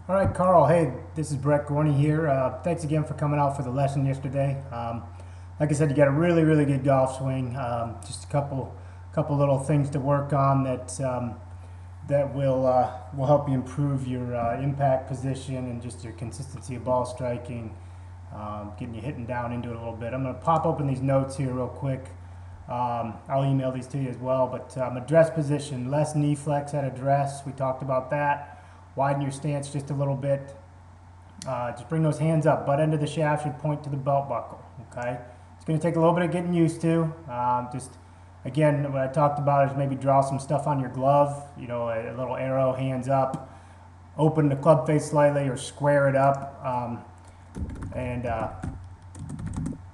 All right, Carl. Hey, this is Brett Gorney here. Thanks again for coming out for the lesson yesterday. Like I said, you got a really good golf swing. Just a couple little things to work on that will help you improve your impact position and just your consistency of ball striking, getting you hitting down into it a little bit. I'm going to pop open these notes here real quick. I'll email these to you as well. But address position, less knee flex at address. We talked about that. Widen your stance just a little bit. Just bring those hands up. Butt end of the shaft should point to the belt buckle. Okay. It's going to take a little bit of getting used to. Just again, what I talked about is maybe draw some stuff on your glove. You know, a little arrow, hands up. Open the club face slightly or square it up. And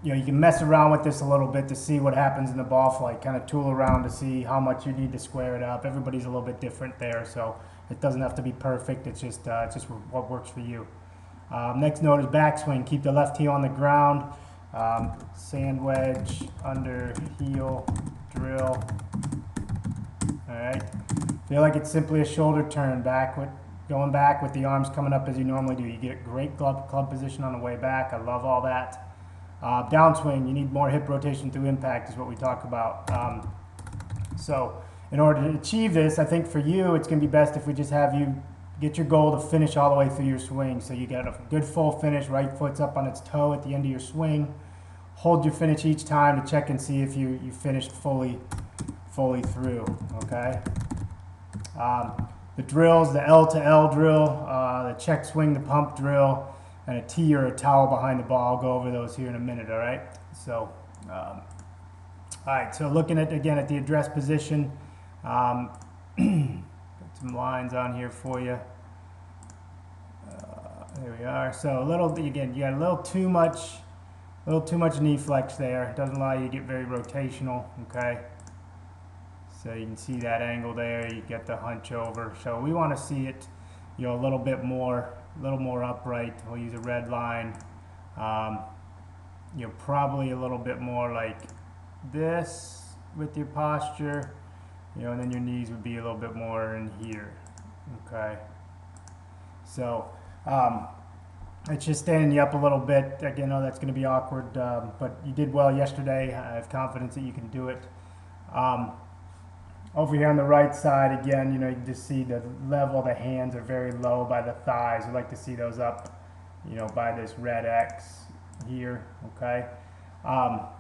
you know, you can mess around with this a little bit to see what happens in the ball flight. Kind of tool around to see how much you need to square it up. Everybody's a little bit different there, so it doesn't have to be perfect. It's just what works for you. Next note is backswing. Keep the left heel on the ground. Sand wedge, under heel, drill. All right. Feel like it's simply a shoulder turn going back with the arms coming up as you normally do. You get great club position on the way back. I love all that. Downswing, you need more hip rotation through impact is what we talk about. So in order to achieve this, I think for you, it's going to be best if we just have you get your goal to finish all the way through your swing. So you get a good full finish, right foot's up on its toe at the end of your swing. Hold your finish each time to check and see if you finished fully through, okay? The drills, the L to L drill, the check swing, the pump drill, and a tee or a towel behind the ball. I'll go over those here in a minute, all right? So, all right, so looking at, again, at the address position, put some lines on here for you. There we are. So a little, again, you got a little too much knee flex there. It doesn't allow you to get very rotational, okay? So you can see that angle there. You get the hunch over. So we want to see it, you know, a little more upright. We'll use a red line. You know, probably a little bit more like this with your posture, you know, and then your knees would be a little bit more in here, okay? So it's just standing you up a little bit. Again, I know that's going to be awkward, but you did well yesterday. I have confidence that you can do it. Over here on the right side, again, you know, you can just see the level of the hands are very low by the thighs. We'd like to see those up, you know, by this red X here, okay?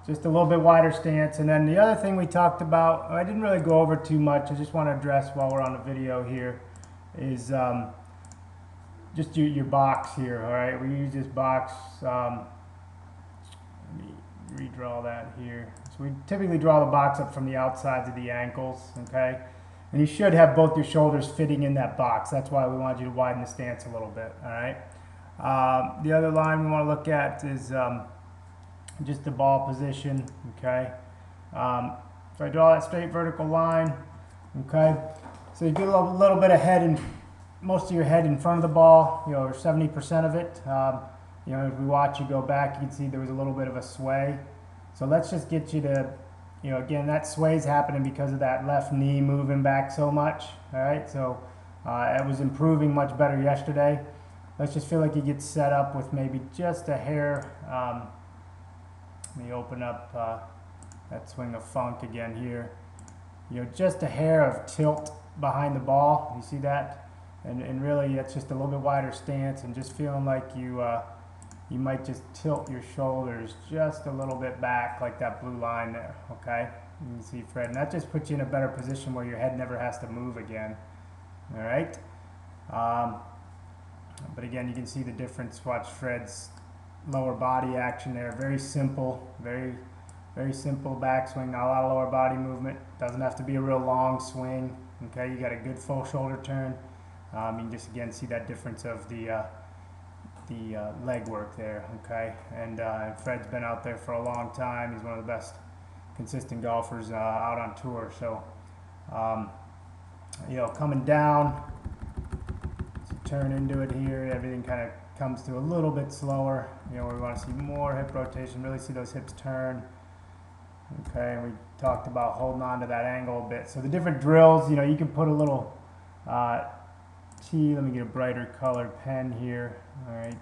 Just a little bit wider stance. And then the other thing we talked about, I didn't really go over too much, I just want to address while we're on the video here, is just your box here, all right? We use this box, let me redraw that here. So we typically draw the box up from the outsides of the ankles, okay? And you should have both your shoulders fitting in that box. That's why we want you to widen the stance a little bit, all right? The other line we want to look at is just the ball position, okay? So I draw that straight vertical line, okay? So you get a little bit of head and most of your head in front of the ball, you know, or 70% of it. You know, if we watch you go back, you can see there was a little bit of a sway. So let's just get you to, you know, again, that sway is happening because of that left knee moving back so much, all right? So it was improving much better yesterday. Let's just feel like you get set up with maybe just a hair. Let me open up that swing of funk again here. You know, just a hair of tilt behind the ball. You see that? And really, it's just a little bit wider stance and just feeling like you might just tilt your shoulders just a little bit back, like that blue line there, okay? You can see Fred, and that just puts you in a better position where your head never has to move again, all right? But again, you can see the difference. Watch Fred's lower body action there. Very simple, very simple backswing, not a lot of lower body movement. Doesn't have to be a real long swing, okay? You got a good full shoulder turn. You can just, again, see that difference of the leg work there, okay? And Fred's been out there for a long time. He's one of the best consistent golfers out on tour. So, you know, coming down, turn into it here, everything kind of comes to a little bit slower. You know, we want to see more hip rotation, really see those hips turn. Okay, and we talked about holding on to that angle a bit. So the different drills, you know, you can put a little T. Let me get a brighter colored pen here. All right.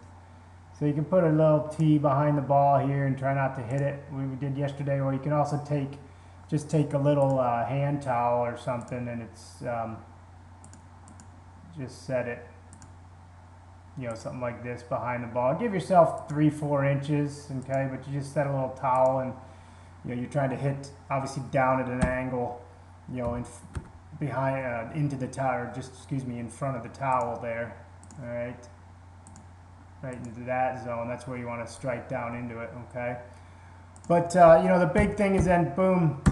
So you can put a little T behind the ball here and try not to hit it. We did yesterday, or you can also just take a little hand towel or something, and it's just set it, something like this behind the ball. Give yourself 3-4 inches, okay? But you just set a little towel, and you're trying to hit obviously down at an angle, behind into the towel, in front of the towel there. All right. Right into that zone. That's where you want to strike down into it, okay? But, the big thing is then, boom,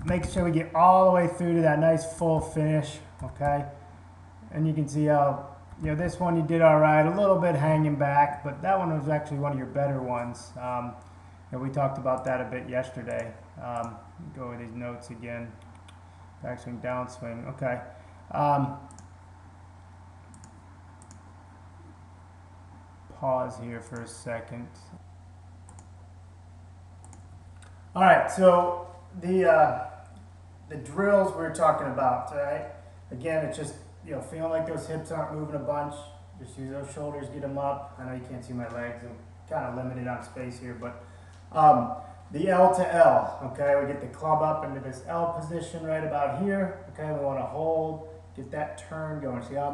make sure we get all the way through to that nice full finish, okay? And you can see how, this one you did all right, a little bit hanging back, but that one was actually one of your better ones. We talked about that a bit yesterday. Go over these notes again. Backswing, downswing, okay. Pause here for a second. All right, so the drills we were talking about, all right? Again, it's just feeling like those hips aren't moving a bunch. Just use those shoulders, get them up. I know you can't see my legs. I'm kind of limited on space here, but the L to L, okay? We get the club up into this L position right about here, okay? We want to hold, get that turn going. See how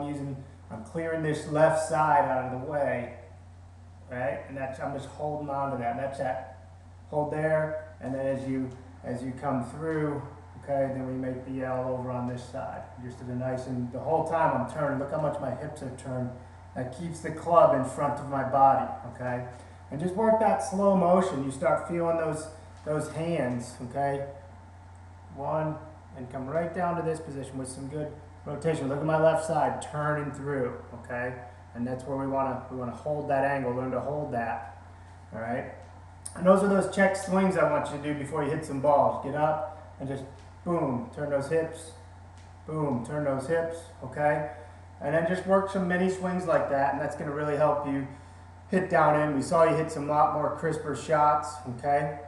I'm clearing this left side out of the way. Right, and I'm just holding on to that. And that's that. Hold there, and then as you come through, okay, then we make the L over on this side. Just at a nice, and the whole time I'm turning. Look how much my hips have turned. That keeps the club in front of my body, okay. And just work that slow motion. You start feeling those hands, okay. One, and come right down to this position with some good rotation. Look at my left side turning through, okay. And that's where we want to hold that angle, learn to hold that, all right? And those are those check swings I want you to do before you hit some balls. Get up and just boom, turn those hips, boom, turn those hips, okay? And then just work some mini swings like that, and that's going to really help you hit down in. We saw you hit some lot more crisper shots, okay?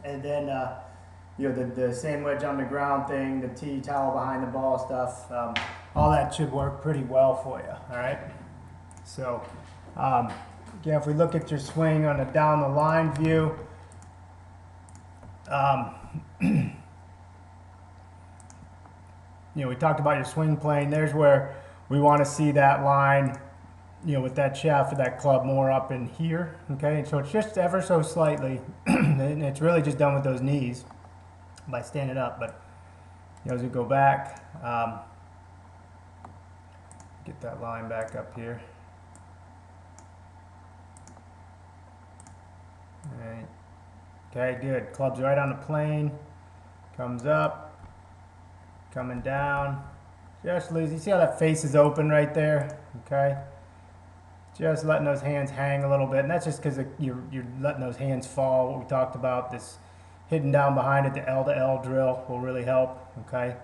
And then, the sandwich on the ground thing, the T towel behind the ball stuff, all that should work pretty well for you, all right? So, again, if we look at your swing on a down the line view, we talked about your swing plane. There's where we want to see that line, with that shaft of that club more up in here, okay? And so it's just ever so slightly, and it's really just done with those knees by standing up, but as we go back, get that line back up here. All right. Okay, good. Club's right on the plane. Comes up. Coming down. Just loose. You see how that face is open right there? Okay. Just letting those hands hang a little bit. And that's just because you're letting those hands fall. What we talked about, this hitting down behind it, the L to L drill will really help. Okay.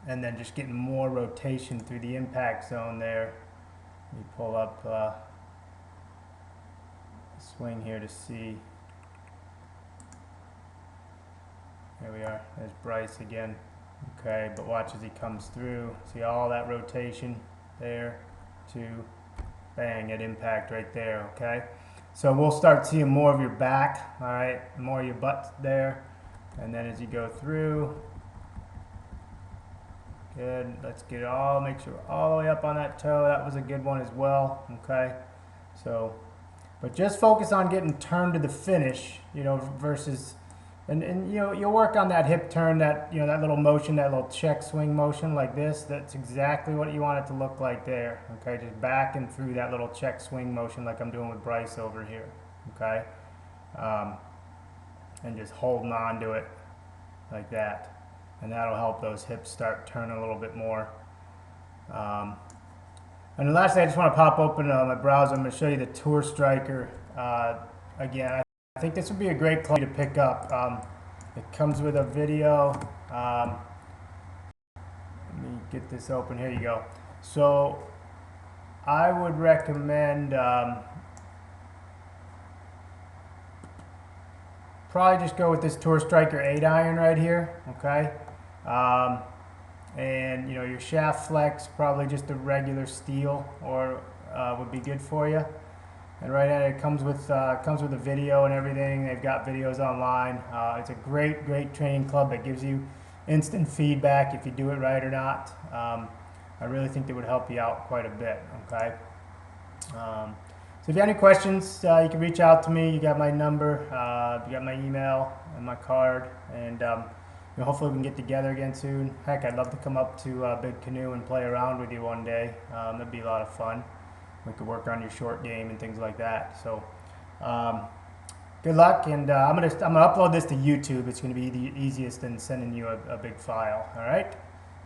And then just getting more rotation through the impact zone there. Let me pull up the swing here to see. There we are. There's Bryce again. Okay, but watch as he comes through. See all that rotation there, to bang at impact right there. Okay, so we'll start seeing more of your back. All right, more of your butt there, and then as you go through. Good. Let's get it all, make sure we're all the way up on that toe. That was a good one as well. Okay. So, but just focus on getting turned to the finish, versus, and you'll work on that hip turn, that, that little motion, that little check swing motion like this. That's exactly what you want it to look like there. Okay. Just back and through that little check swing motion like I'm doing with Bryce over here. Okay. And just holding on to it like that. And that'll help those hips start turning a little bit more. And the last thing, I just want to pop open my browser. I'm going to show you the Tour Striker again. I think this would be a great club to pick up. It comes with a video. Let me get this open. Here you go. So I would recommend probably just go with this Tour Striker 8 iron right here. Okay. and your shaft flex, probably just a regular steel or would be good for you. And right at it comes with a video and everything. They've got videos online. It's a great training club that gives you instant feedback if you do it right or not. I really think they would help you out quite a bit. Okay. So if you have any questions, you can reach out to me. You got my number, you got my email and my card, and hopefully we can get together again soon. Heck, I'd love to come up to Big Canoe and play around with you one day. That'd be a lot of fun. We could work on your short game and things like that. So good luck, and I'm gonna upload this to YouTube. It's gonna be the easiest than sending you a big file. All right,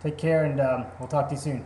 take care, and we'll talk to you soon.